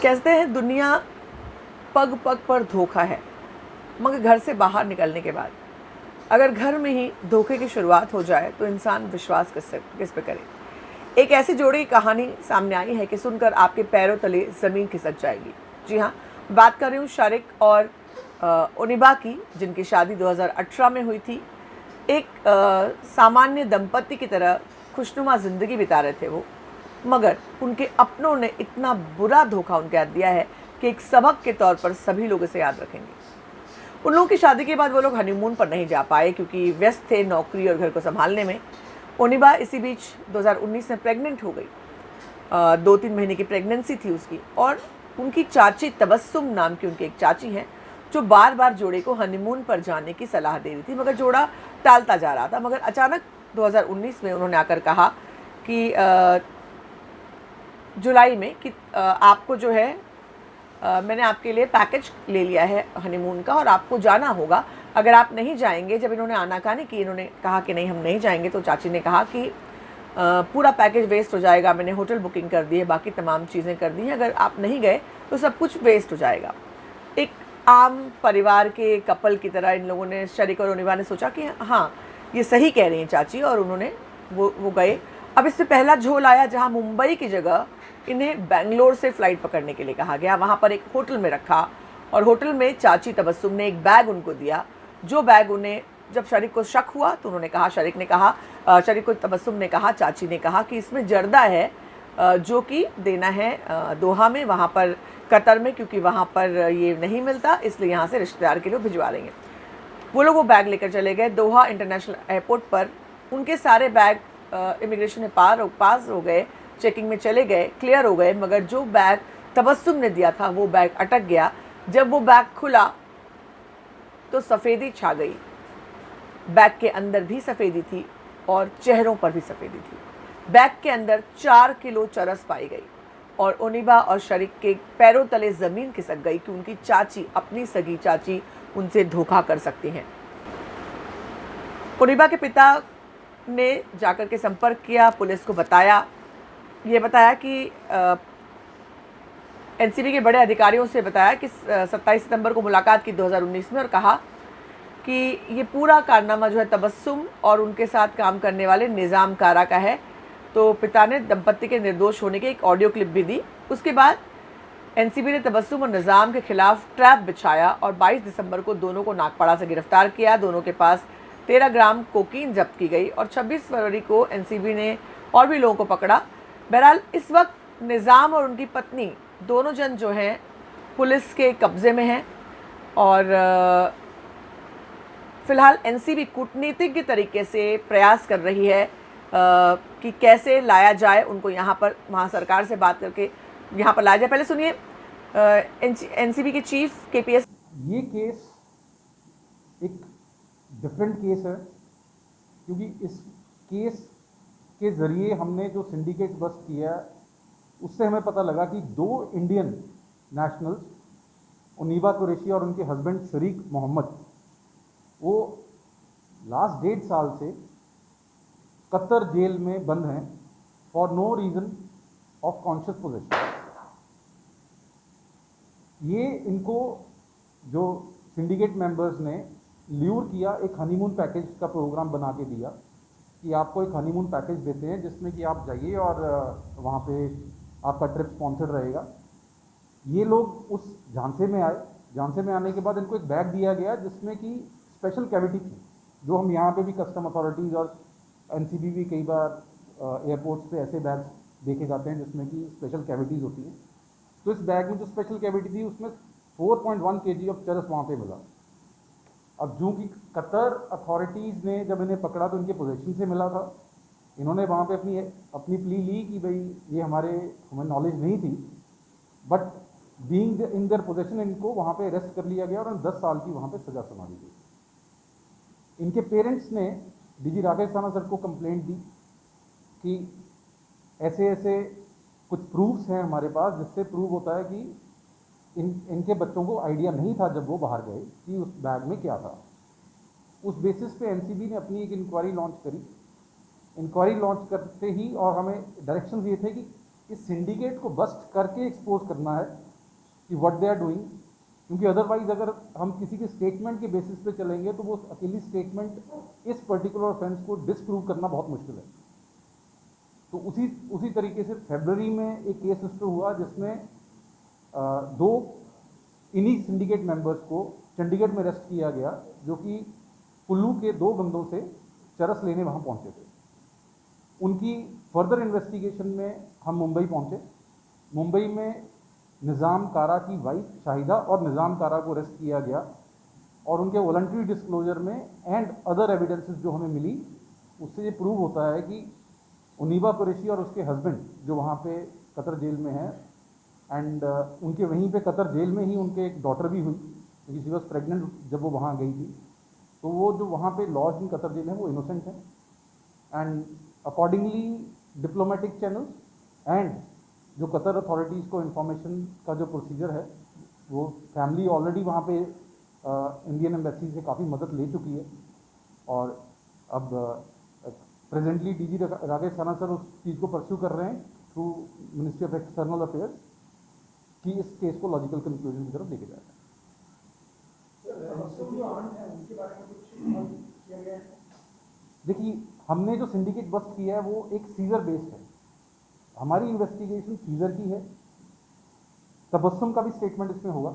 कहते हैं दुनिया पग पग पर धोखा है, मगर घर से बाहर निकलने के बाद अगर घर में ही धोखे की शुरुआत हो जाए तो इंसान विश्वास किस पे करे। एक ऐसी जोड़ी की कहानी सामने आई है कि सुनकर आपके पैरों तले ज़मीन खिसक जाएगी। जी हाँ, बात कर रही हूँ शारिक और ओनिबा की, जिनकी शादी 2018 में हुई थी। एक सामान्य दंपति की तरह खुशनुमा ज़िंदगी बिता रहे थे वो, मगर उनके अपनों ने इतना बुरा धोखा उनके हाथ दिया है कि एक सबक के तौर पर सभी लोग इसे याद रखेंगे। उन लोगों की शादी के बाद वो लोग हनीमून पर नहीं जा पाए क्योंकि व्यस्त थे नौकरी और घर को संभालने में। ओनिबा इसी बीच 2019 में प्रेग्नेंट हो गई। 2-3 महीने की प्रेगनेंसी थी उसकी, और उनकी चाची तबस्सुम नाम की उनकी एक चाची हैं जो बार बार जोड़े को हनीमून पर जाने की सलाह दे रही थी, मगर जोड़ा टालता जा रहा था। मगर अचानक 2019 में उन्होंने आकर कहा कि जुलाई में कि आपको जो है मैंने आपके लिए पैकेज ले लिया है हनीमून का और आपको जाना होगा। अगर आप नहीं जाएंगे, जब इन्होंने आनाकानी की, इन्होंने कहा कि नहीं हम नहीं जाएंगे, तो चाची ने कहा कि पूरा पैकेज वेस्ट हो जाएगा, मैंने होटल बुकिंग कर दी है, बाकी तमाम चीज़ें कर दी हैं, अगर आप नहीं गए तो सब कुछ वेस्ट हो जाएगा। एक आम परिवार के कपल की तरह इन लोगों ने, शारिक और ओनिबा ने सोचा कि हाँ ये सही कह रही हैं चाची, और उन्होंने वो गए। अब इससे पहला झोल आया जहाँ मुंबई की जगह इन्हें बेंगलोर से फ़्लाइट पकड़ने के लिए कहा गया। वहाँ पर एक होटल में रखा और होटल में चाची तबस्सुम ने एक बैग उनको दिया, जो बैग उन्हें जब शारिक को शक हुआ तो उन्होंने कहा, शारिक को तबस्सुम ने कहा, चाची ने कहा कि इसमें जर्दा है जो कि देना है दोहा में, वहाँ पर कतर में, क्योंकि वहाँ पर ये नहीं मिलता, इसलिए यहाँ से रिश्तेदार के लिए भिजवा देंगे। वो लोग वो बैग लेकर चले गए। दोहा इंटरनेशनल एयरपोर्ट पर उनके सारे बैग इमिग्रेशन में पास हो गए, चेकिंग में चले गए, क्लियर हो गए, मगर जो बैग तबस्सुम ने दिया था वो बैग अटक गया। जब वो बैग खुला तो सफ़ेदी छा गई। बैग के अंदर भी सफ़ेदी थी और चेहरों पर भी सफ़ेदी थी। बैग के अंदर 4 किलो चरस पाई गई और ओनिबा और शारिक के पैरों तले ज़मीन खिसक गई कि उनकी चाची, अपनी सगी चाची, उनसे धोखा कर सकती हैं। ओनिबा के पिता ने जाकर के संपर्क किया, पुलिस को बताया, ये बताया कि एनसीबी के बड़े अधिकारियों से बताया कि 27 सितंबर को मुलाकात की 2019 में, और कहा कि ये पूरा कारनामा जो है तबस्सुम और उनके साथ काम करने वाले निज़ाम कारा का है। तो पिता ने दंपत्ति के निर्दोष होने की एक ऑडियो क्लिप भी दी। उसके बाद एनसीबी ने तबस्सुम और निज़ाम के खिलाफ ट्रैप बिछाया और 22 दिसंबर को दोनों को नागपाड़ा से गिरफ्तार किया। दोनों के पास 13 ग्राम कोकीन जब्त की गई और 26 फरवरी को एनसीबी ने और भी लोगों को पकड़ा। बहरहाल इस वक्त निज़ाम और उनकी पत्नी दोनों जन जो हैं पुलिस के कब्ज़े में हैं, और फ़िलहाल एनसीबी कूटनीतिक तरीके से प्रयास कर रही है कि कैसे लाया जाए उनको यहाँ पर, वहाँ सरकार से बात करके यहाँ पर लाया जाए। पहले सुनिए एनसीबी के चीफ केपीएस। ये केस एक डिफरेंट केस है क्योंकि इस केस के ज़रिए हमने जो सिंडिकेट बस्ट किया उससे हमें पता लगा कि 2 इंडियन नेशनल्स, ओनिबा कुरैशी और उनके हस्बैंड शरीक मोहम्मद, वो लास्ट 1.5 साल से कतर जेल में बंद हैं for no reason of conscious possession. ये इनको जो सिंडिकेट मेंबर्स ने ल्यूर किया, एक हनीमून पैकेज का प्रोग्राम बना के दिया कि आपको एक हनीमून पैकेज देते हैं जिसमें कि आप जाइए और वहाँ पे आपका ट्रिप स्पॉन्सर्ड रहेगा। ये लोग उस झांसे में आए। झांसे में आने के बाद इनको एक बैग दिया गया जिसमें कि स्पेशल कैविटी थी, जो हम यहाँ पे भी कस्टम अथॉरिटीज़ और एनसीबी भी कई बार एयरपोर्ट्स पे ऐसे बैग्स देखे जाते हैं जिसमें कि स्पेशल कैविटीज़ होती हैं। तो इस बैग में जो स्पेशल कैविटी थी उसमें 4.1 kg ऑफ चरस वहाँ पे मिला। अब चूँकि कतर अथॉरिटीज़ ने जब इन्हें पकड़ा तो इनके पोजीशन से मिला था, इन्होंने वहाँ पे अपनी प्ली ली कि भाई ये हमें नॉलेज नहीं थी, but being in their position इनको वहाँ पे अरेस्ट कर लिया गया और 10 साल की वहाँ पे सज़ा सुना दी गई। इनके पेरेंट्स ने डीजी राकेश थाना सर को कंप्लेंट दी कि ऐसे ऐसे कुछ प्रूफ्स हैं हमारे पास जिससे प्रूव होता है कि इनके बच्चों को आइडिया नहीं था जब वो बाहर गए कि उस बैग में क्या था। उस बेसिस पे एनसीबी ने अपनी एक इंक्वायरी लॉन्च करी। इंक्वायरी लॉन्च करते ही और हमें डायरेक्शन दिए थे कि इस सिंडिकेट को बस्ट करके एक्सपोज करना है कि व्हाट दे आर डूइंग, क्योंकि अदरवाइज अगर हम किसी के स्टेटमेंट के बेसिस पे चलेंगे तो वो अकेली स्टेटमेंट इस पर्टिकुलर ऑफेंस को डिसप्रूव करना बहुत मुश्किल है। तो उसी तरीके से फरवरी में एक केस रजिस्टर हुआ जिसमें दो इन्हीं सिंडिकेट मेंबर्स को चंडीगढ़ में अरेस्ट किया गया, जो कि कुल्लू के दो बंदों से चरस लेने वहाँ पहुँचे थे। उनकी फर्दर इन्वेस्टिगेशन में हम मुंबई पहुँचे। मुंबई में निज़ाम कारा की वाइफ शाहिदा और निज़ाम कारा को अरेस्ट किया गया और उनके वॉलंटरी डिस्क्लोजर में एंड अदर एविडेंसेस जो हमें मिली, उससे ये प्रूव होता है कि उनीबा कुरैशी और उसके हस्बैंड जो वहाँ पे कतर जेल में हैं, एंड उनके वहीं पे कतर जेल में ही उनके एक डॉटर भी हुई, क्योंकि शी वॉज प्रेगनेंट जब वो वहाँ गई थी। तो वो जो वहाँ पे लॉज इन कतर जेल है वो इनोसेंट है, and accordingly diplomatic channels and जो कतर अथॉरिटीज़ को इन्फॉर्मेशन का जो प्रोसीजर है, वो फैमिली ऑलरेडी वहाँ पे इंडियन एम्बेसी से काफ़ी मदद ले चुकी है। और अब presently DG Rakesh Khanna sir उस चीज़ को परस्यू कर रहे हैं through ministry of external affairs कि इस केस को लॉजिकल कंक्लूजन की तरफ लेके जाएगा। देखिए, हमने जो सिंडिकेट बस्ट किया है वो एक सीजर बेस्ड है। हमारी इन्वेस्टिगेशन सीजर की है। तबस्सुम का भी स्टेटमेंट इसमें होगा।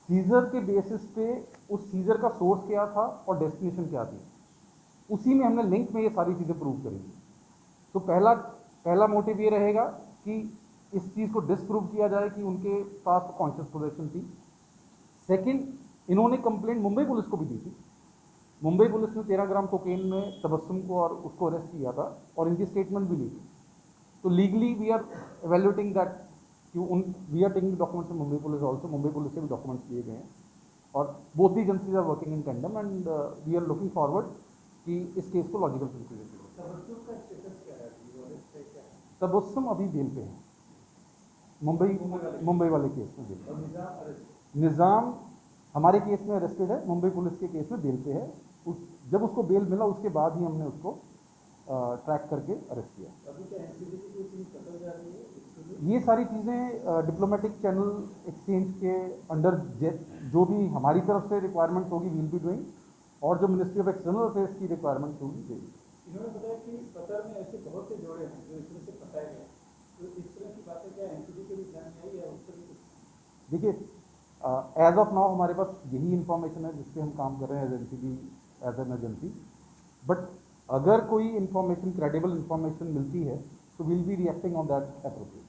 सीजर के बेसिस पे उस सीजर का सोर्स क्या था और डेस्टिनेशन क्या थी, उसी में हमने लिंक में ये सारी चीज़ें प्रूव करेंगी। तो पहला मोटिव ये रहेगा कि इस चीज़ को डिसप्रूव किया जाए कि उनके पास कॉन्शियस पोजेशन थी। सेकंड, इन्होंने कंप्लेंट मुंबई पुलिस को भी दी थी। मुंबई पुलिस ने 13 ग्राम कोकेन में तबस्सुम को और उसको अरेस्ट किया था और इनकी स्टेटमेंट भी ली थी। तो legally we are evaluating that कि we are taking documents Mumbai police also. Mumbai police से भी डॉक्यूमेंट्स लिए गए हैं और both the agencies are working in tandem and we are looking forward कि इस केस को लॉजिकल कंक्लूजन दिया। तबस्सुम अभी जेल पे है, मुंबई वाले केस में जेल पे। निज़ाम हमारे केस में अरेस्टेड है, मुंबई पुलिस के केस में जेल पे है। जब उसको बेल मिला उसके बाद ही हमने उसको ट्रैक करके अरेस्ट किया। ये सारी चीज़ें डिप्लोमेटिक चैनल एक्सचेंज के अंडर जो भी हमारी तरफ से रिक्वायरमेंट होगी वील बी डूइंग, और जो मिनिस्ट्री ऑफ एक्सटर्नल अफेयर्स की रिक्वायरमेंट होगी देगी। इन्होंने बताया कि कतर में ऐसे बहुत से जोड़े हैं जो इसमें से फंसाए गए, तो इस तरह की बातें क्या एनसीबी के भी ध्यान में आई है उस तरह की? देखिए, एज ऑफ नाउ हमारे पास यही इंफॉर्मेशन है जिस पे हम काम कर रहे हैं as NCB, as an agency. But अगर कोई इंफॉर्मेशन, क्रेडिबल इंफॉर्मेशन मिलती है तो will be reacting on that appropriately.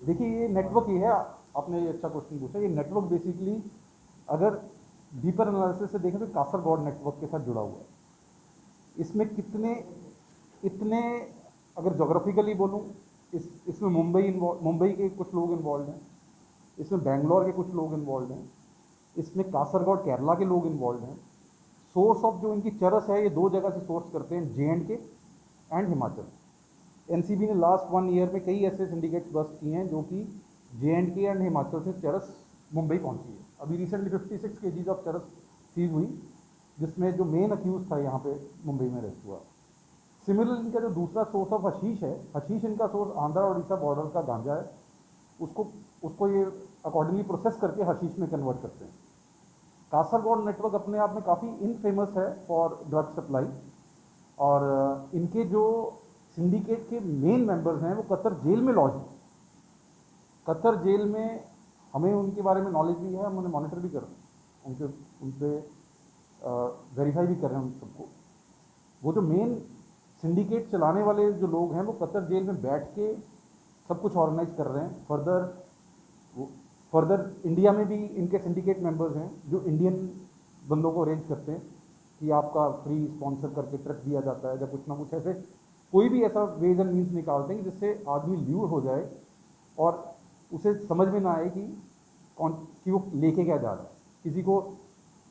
देखिए, ये नेटवर्क ही है। आपने ये अच्छा क्वेश्चन पूछा। ये नेटवर्क बेसिकली अगर डीपर एनालिसिस से देखें तो कासरगोड नेटवर्क के साथ जुड़ा हुआ है। इसमें इतने अगर जोग्राफिकली बोलूँ, इसमें मुंबई के कुछ लोग इन्वॉल्व हैं, इसमें बेंगलोर के कुछ लोग इन्वॉल्व हैं, इसमें कासरगोड केरला के लोग इन्वॉल्व हैं। सोर्स ऑफ जो इनकी चरस है ये दो जगह से सोर्स करते हैं, JNK एंड हिमाचल। एनसीबी ने लास्ट 1 ईयर में कई ऐसे सिंडिकेट्स बस्ट किए हैं जो कि JNK एंड हिमाचल से चरस मुंबई पहुंची है। अभी रिसेंटली 56 kg ऑफ चरस सीज हुई, जिसमें जो मेन अक्यूज था यहाँ पे मुंबई में अरेस्ट हुआ। सिमिलरली इनका जो दूसरा सोर्स ऑफ हशीश है, हशीश इनका सोर्स आंध्रा और उड़ीसा बॉर्डर का गांजा है, उसको ये अकॉर्डिंगली प्रोसेस करके हशीश में कन्वर्ट करते हैं। कासरगोड नेटवर्क अपने आप में काफ़ी इनफेमस है फॉर ड्रग सप्लाई, और इनके जो सिंडिकेट के मेन मेंबर्स हैं वो कतर जेल में लॉज हैं। कतर जेल में हमें उनके बारे में नॉलेज भी है, हम उन्हें मॉनिटर भी कर रहे हैं, उनसे वेरीफाई भी कर रहे हैं उन सबको। वो जो मेन सिंडिकेट चलाने वाले जो लोग हैं वो कतर जेल में बैठ के सब कुछ ऑर्गेनाइज कर रहे हैं। फर्दर इंडिया में भी इनके सिंडिकेट मेंबर्स हैं जो इंडियन बंदों को अरेंज करते हैं कि आपका फ्री स्पॉन्सर करके ट्रक दिया जाता है, या कुछ ना कुछ ऐसे कोई भी ऐसा वेज एंड मीन्स निकालते हैं जिससे आदमी ल्यूर हो जाए और उसे समझ में ना आए कि वो लेके क्या जा रहा है। किसी को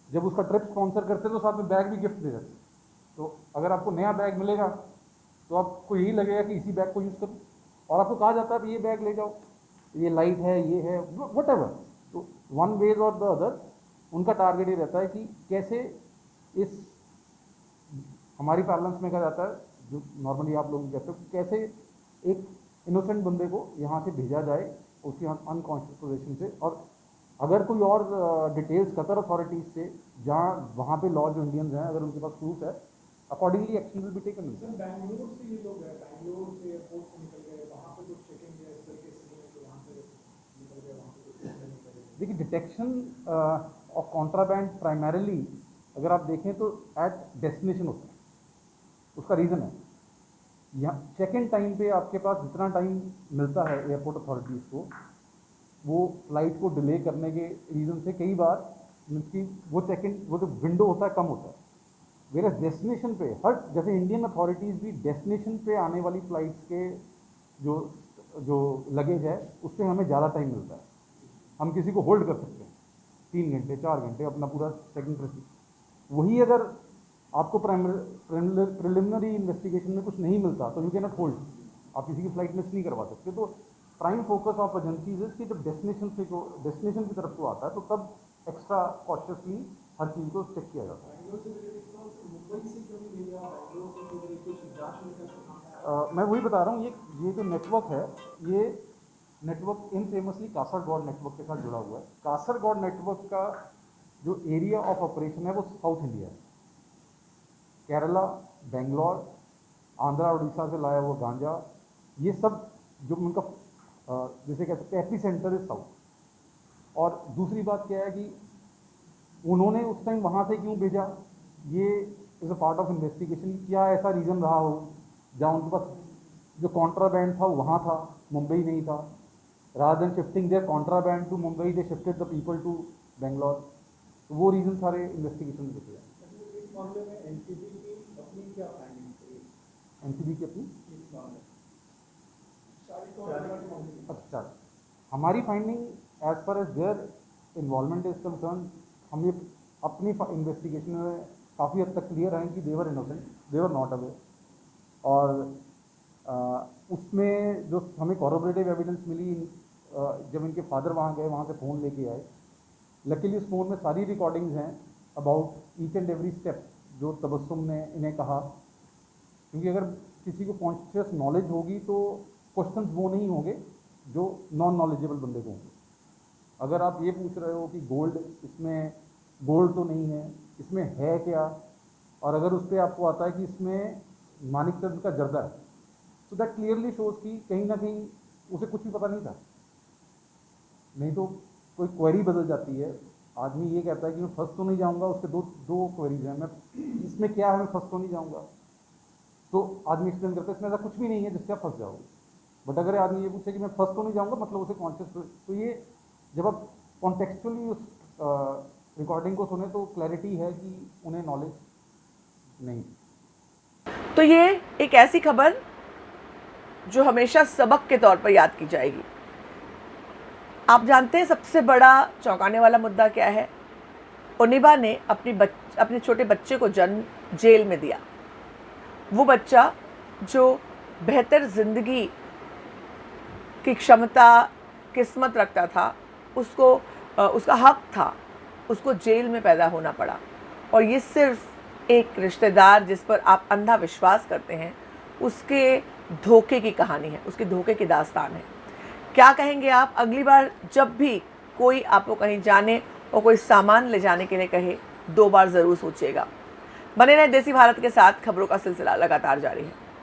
जब उसका ट्रिप स्पॉन्सर करते हैं तो साथ में बैग भी गिफ्ट दे देते हैं। तो अगर आपको नया बैग मिलेगा तो आपको यही लगेगा कि इसी बैग को यूज़ करो, और आपको कहा जाता है ये बैग ले जाओ, ये लाइट है, ये है, वट एवर। तो वन वेज और द अदर उनका टारगेट ये रहता है कि कैसे इस, हमारी पार्लेंस में कहा जाता है, जो नॉर्मली आप लोग कहते हो, कैसे एक इनोसेंट बंदे को यहाँ से भेजा जाए उसकी अनकॉन्शियस पोजीशन से, और अगर कोई और डिटेल्स कतर अथॉरिटीज़ से जहाँ वहाँ पे लॉ जो इंडियंस हैं अगर उनके पास प्रूफ है, accordingly action will be taken. Sir Bangalore से ये लोग गए, बैंगलोर से एयरपोर्ट से निकल गए, वहाँ पे कुछ चेकिंग है इस तरीके से नहीं है कि वहाँ पे निकल गए, वहाँ पे कुछ चेकिंग नहीं करेंगे। देखिए डिटेक्शन ऑफ कॉन्ट्राबैंड प्राइमरीली अगर आप देखें तो एट डेस्टिनेशन होता है, उसका रीज़न है यहाँ चेक इन टाइम पे आपके पास जितना टाइम मिलता है एयरपोर्ट अथॉरिटीज़ को, वो फ्लाइट को डिले करने के रीज़न से कई बार मीन्स कि वो चेक इन वो जो विंडो होता है कम होता है। वेर डेस्टिनेशन पे हर जैसे इंडियन अथॉरिटीज़ भी डेस्टिनेशन पे आने वाली फ़्लाइट्स के जो जो लगेज है उससे हमें ज़्यादा टाइम मिलता है, हम किसी को होल्ड कर सकते हैं 3 घंटे 4 घंटे अपना पूरा चेकिंग प्रोसीजर। वही अगर आपको प्रिलिमिनरी इन्वेस्टिगेशन में कुछ नहीं मिलता तो यू कैन नॉट होल्ड, आप किसी की फ्लाइट मिस नहीं करवा सकते। तो प्राइम फोकस ऑफ एजेंसीज है कि जब डेस्टिनेशन की तरफ को आता है तो तब एक्स्ट्रा कॉशियसली हर चीज़ को चेक किया जाता है। बैंगलोर से मेरे विश्वास से मुंबई से क्यों नहीं भेजा, बैंगलोर से क्यों नहीं, कुछ जांच में कर मैं वही बता रहा हूँ, ये जो नेटवर्क है ये नेटवर्क इनफेमसली कासरगोड नेटवर्क के साथ जुड़ा हुआ है। कासरगोड नेटवर्क का जो एरिया ऑफ ऑपरेशन है वो साउथ इंडिया है, केरला, बेंगलोर, आंध्रा उड़ीसा से लाया हुआ गांजा, ये सब जो उनका जैसे कहते हैं एपी सेंटर इज साउथ। और दूसरी बात क्या है कि उन्होंने उस टाइम वहाँ से क्यों भेजा, ये is a part of investigation. क्या ऐसा रीज़न रहा हो जहाँ उनके पास जो कॉन्ट्राबैंड था वहाँ था, मुंबई नहीं था, rather than shifting their contraband to Mumbai they shifted the people to Bangalore. तो वो रीज़न सारे इन्वेस्टिगेशन में दिखे हैं। इस मामले में एनसीबी की अपनी क्या फाइंडिंग है? एनसीबी की अपनी इस मामले अच्छा, हमारी finding as per as their involvement is concern, हम ये अपनी इन्वेस्टिगेशन में काफ़ी हद तक क्लियर हैं कि देवर इनोसेंट, देवर नॉट अवेयर। और उसमें जो हमें कॉरोबरेटिव एविडेंस मिली, जब इनके फादर वहाँ गए, वहाँ से फ़ोन लेके आए, लकीली उस फ़ोन में सारी रिकॉर्डिंग्स हैं about each and every step जो तबस्सुम ने इन्हें कहा। क्योंकि अगर किसी को कॉन्शियस नॉलेज होगी तो क्वेश्चंस वो नहीं होंगे जो नॉन नॉलेजेबल बंदे को होंगे। अगर आप ये पूछ रहे हो कि गोल्ड, इसमें गोल्ड तो नहीं है, इसमें है क्या, और अगर उस पर आपको आता है कि इसमें मानिकचंद का जर्दा है, तो दैट क्लियरली शोज कि कहीं ना कहीं उसे कुछ भी पता नहीं था। नहीं तो कोई क्वेरी बदल जाती है, आदमी ये कहता है कि मैं फंस तो नहीं जाऊंगा, उसके दो क्वेरीज हैं, मैं इसमें क्या है, मैं फंस तो नहीं जाऊंगा, तो आदमी एक्सप्लेन करता है इसमें ऐसा कुछ भी नहीं है जिससे आप फंस जाओगे। बट अगर आदमी ये पूछे कि मैं फंस तो नहीं जाऊंगा, मतलब उसे कॉन्शियस, तो ये जब आप कॉन्टेक्चुअली उस रिकॉर्डिंग को सुने तो क्लैरिटी है कि उन्हें नॉलेज नहीं। तो ये एक ऐसी खबर जो हमेशा सबक के तौर पर याद की जाएगी। आप जानते हैं सबसे बड़ा चौंकाने वाला मुद्दा क्या है? ओनिबा ने अपने छोटे बच्चे को जन्म जेल में दिया। वो बच्चा जो बेहतर ज़िंदगी की क्षमता, किस्मत रखता था, उसको उसका हक था, उसको जेल में पैदा होना पड़ा। और ये सिर्फ एक रिश्तेदार जिस पर आप अंधा विश्वास करते हैं, उसके धोखे की कहानी है, उसके धोखे की दास्तान है। क्या कहेंगे आप? अगली बार जब भी कोई आपको कहीं जाने और कोई सामान ले जाने के लिए कहे, 2 बार ज़रूर सोचिएगा। बने रहे देसी भारत के साथ, खबरों का सिलसिला लगातार जारी है।